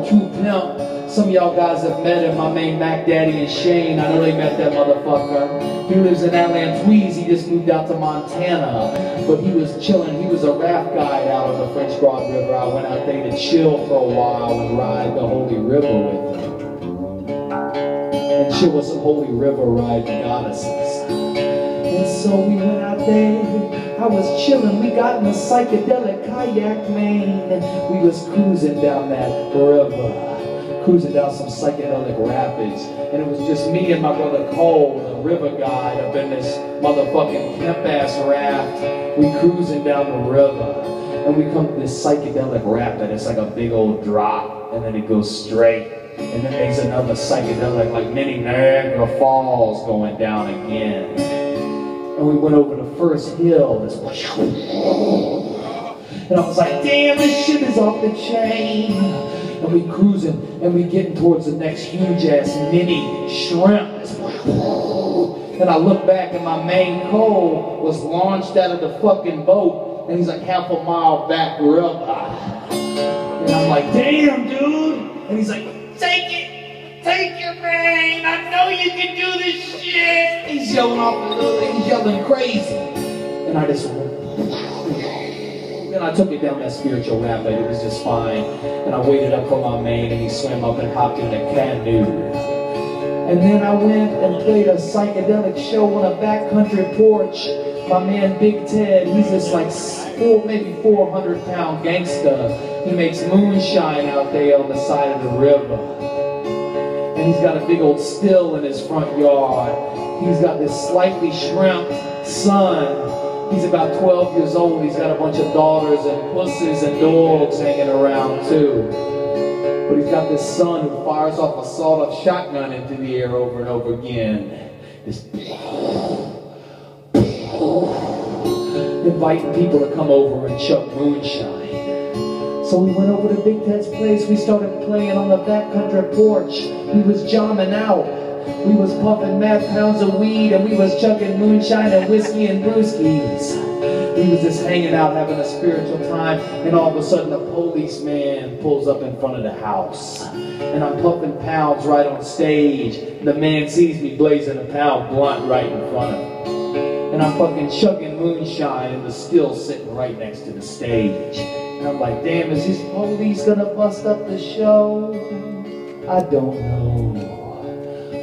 true pimp. Some of y'all guys have met him, my main Mac Daddy and Shane. I know they met that motherfucker. He lives in Atlanta. He just moved out to Montana. But he was chilling. He was a raft guide out on the French Broad River. I went out there to chill for a while and ride the Holy River with him. And chill with some Holy River riding goddesses. And so we went out there. I was chilling. We got in a psychedelic kayak, man. We was cruising down that river. Cruising down some psychedelic rapids, and it was just me and my brother Cole, the river guide, up in this motherfucking pimp-ass raft. We cruising down the river, and we come to this psychedelic rapid. It's like a big old drop, and then it goes straight, and then there's another psychedelic, like mini Niagara Falls going down again. And we went over the first hill, this, and I was like, damn, this shit is off the chain. And we cruising, and we getting towards the next huge-ass mini shrimp. And I look back, and my main Cole was launched out of the fucking boat, and he's like half a mile back river. And I'm like, damn, dude. And he's like, take it, man. I know you can do this shit. He's yelling off the little, he's yelling crazy. And I just... And I took it down that spiritual rapid. It was just fine. And I waited up for my main, and he swam up and hopped in a canoe. And then I went and played a psychedelic show on a backcountry porch. My man Big Ted, he's this like maybe 400-pound gangster. He makes moonshine out there on the side of the river. And he's got a big old still in his front yard. He's got this slightly shrimped son. He's about 12 years old. He's got a bunch of daughters and pussies and dogs hanging around too. But he's got this son who fires off a sawed-off shotgun into the air over and over again. Just inviting people to come over and chug moonshine. So we went over to Big Ted's place. We started playing on the backcountry porch. We was jamming out. We was puffing mad pounds of weed, and we was chugging moonshine and whiskey and brewskis. We was just hanging out, having a spiritual time, and all of a sudden a policeman pulls up in front of the house. And I'm puffing pounds right on stage. The man sees me blazing a pound blunt right in front of him. And I'm fucking chugging moonshine, and the still sitting right next to the stage. And I'm like, damn, is this police gonna bust up the show? I don't know.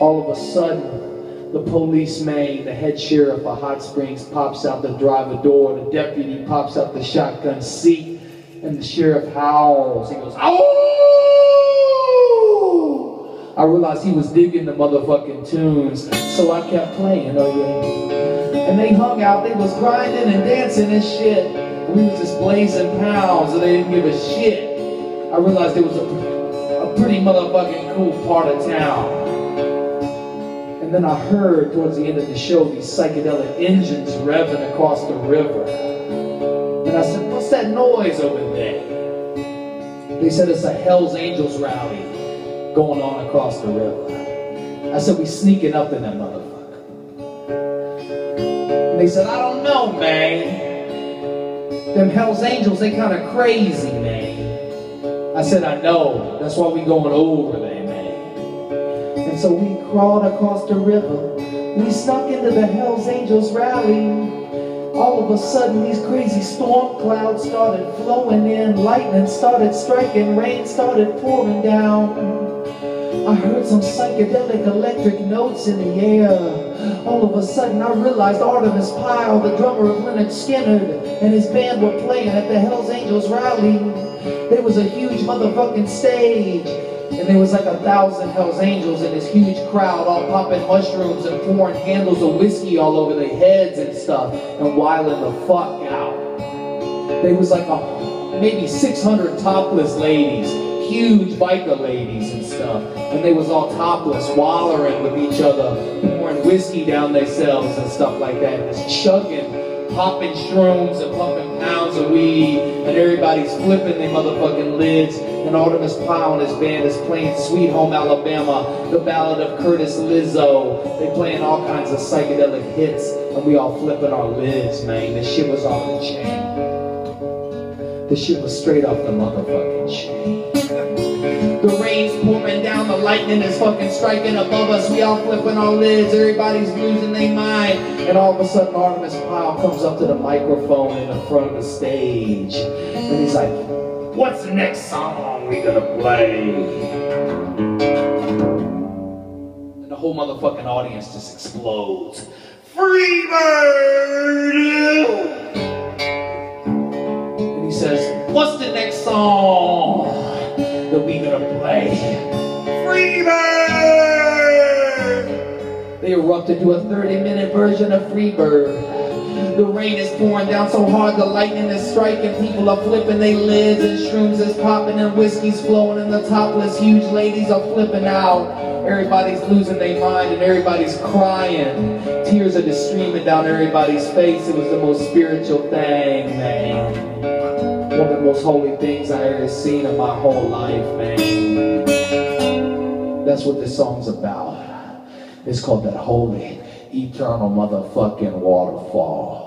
All of a sudden, the policeman, the head sheriff of Hot Springs, pops out the driver door. The deputy pops out the shotgun seat, and the sheriff howls. He goes, "Ow!" I realized he was digging the motherfucking tunes, so I kept playing. Oh yeah. And they hung out. They was grinding and dancing and shit. We was just blazing pounds, and they didn't give a shit. I realized it was a pretty motherfucking cool part of town. And then I heard towards the end of the show these psychedelic engines revving across the river. And I said, what's that noise over there? They said it's a Hells Angels rally going on across the river. I said, we sneaking up in that motherfucker. And they said, I don't know, man. Them Hells Angels, they kind of crazy, man. I said, I know. That's why we going over there. And so we crawled across the river. We snuck into the Hells Angels rally. All of a sudden, these crazy storm clouds started flowing in. Lightning started striking. Rain started pouring down. I heard some psychedelic electric notes in the air. All of a sudden, I realized Artemis Pyle, the drummer of Lynyrd Skynyrd, and his band were playing at the Hells Angels rally. There was a huge motherfucking stage. And there was like 1,000 Hells Angels in this huge crowd, all popping mushrooms and pouring handles of whiskey all over their heads and stuff, and wilding the fuck out. There was like maybe 600 topless ladies, huge biker ladies and stuff, and they was all topless, wallering with each other, pouring whiskey down themselves and stuff like that, just chugging, popping shrooms and pumping pounds of weed, and everybody's flipping their motherfucking lids. And Artemis Pyle and his band is playing Sweet Home Alabama, the ballad of Curtis Lizzo. They playing all kinds of psychedelic hits, and we all flipping our lids, man. This shit was off the chain. This shit was straight off the motherfucking chain. The lightning is fucking striking above us. We all flipping our lids. Everybody's losing their mind. And all of a sudden, Artemis Pyle comes up to the microphone in the front of the stage. And he's like, what's the next song we gonna play? And the whole motherfucking audience just explodes. Freebird! And he says, what's the next song that we gonna play? Freebird! They erupted to a 30-minute version of Freebird. The rain is pouring down so hard, the lightning is striking. People are flipping their lids, and shrooms is popping, and whiskey's flowing, and the topless huge ladies are flipping out. Everybody's losing their mind, and everybody's crying. Tears are just streaming down everybody's face. It was the most spiritual thing, man. One of the most holy things I ever seen in my whole life, man. That's what this song's about. It's called That Holy Eternal Motherfucking Waterfall.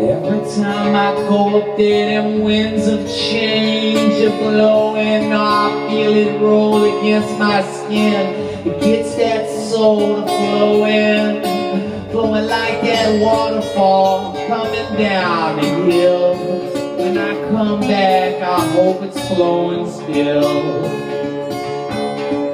Every time I go up there, them winds of change are blowing. I feel it roll against my skin. It gets that soul flowing, flowing like that waterfall coming down the hill. When I come back, I hope it's flowing still.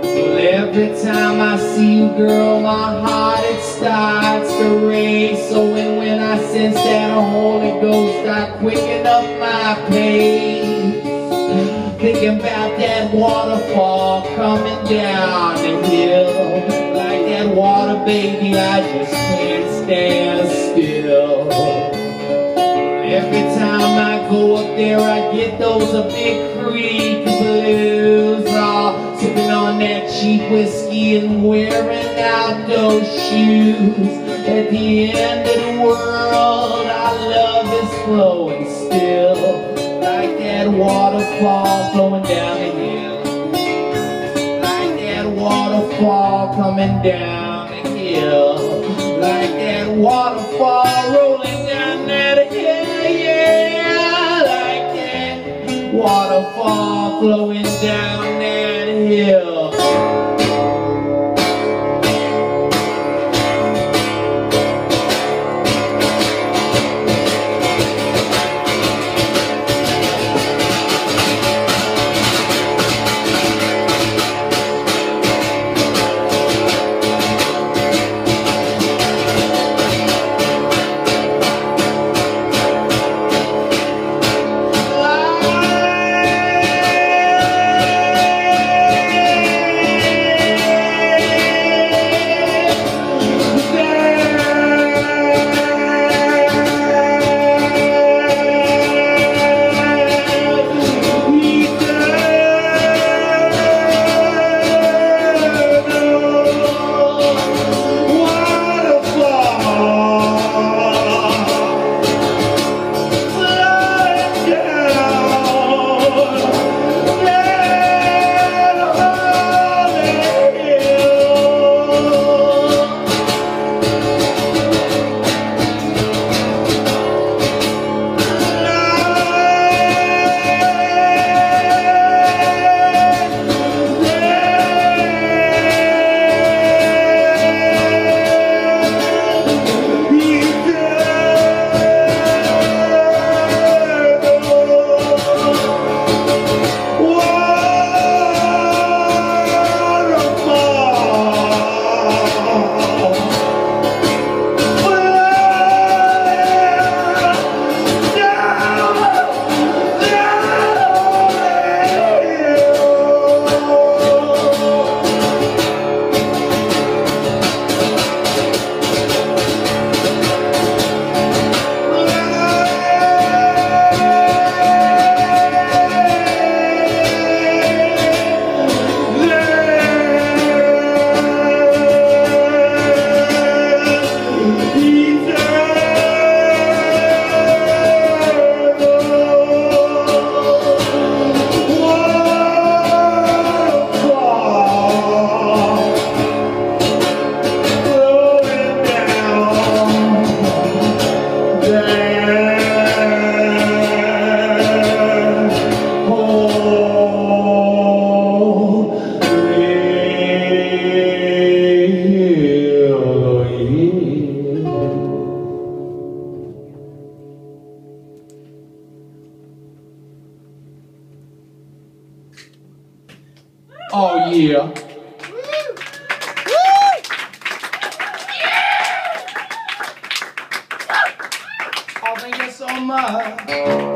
Well, every time I see you, girl, my heart, it starts to race. So when I sense that Holy Ghost, I quicken up my pace. Thinking about that waterfall coming down the hill. Like that water, baby, I just can't stand still. Every time I go up there, I get those big creek blues. Sipping on that cheap whiskey and wearing out those shoes. At the end of the world, our love is flowing still. Like that waterfall flowing down the hill. Like that waterfall coming down the hill. Like that waterfall rolling down that hill, yeah. Like that waterfall flowing down that hill. Thank you so much.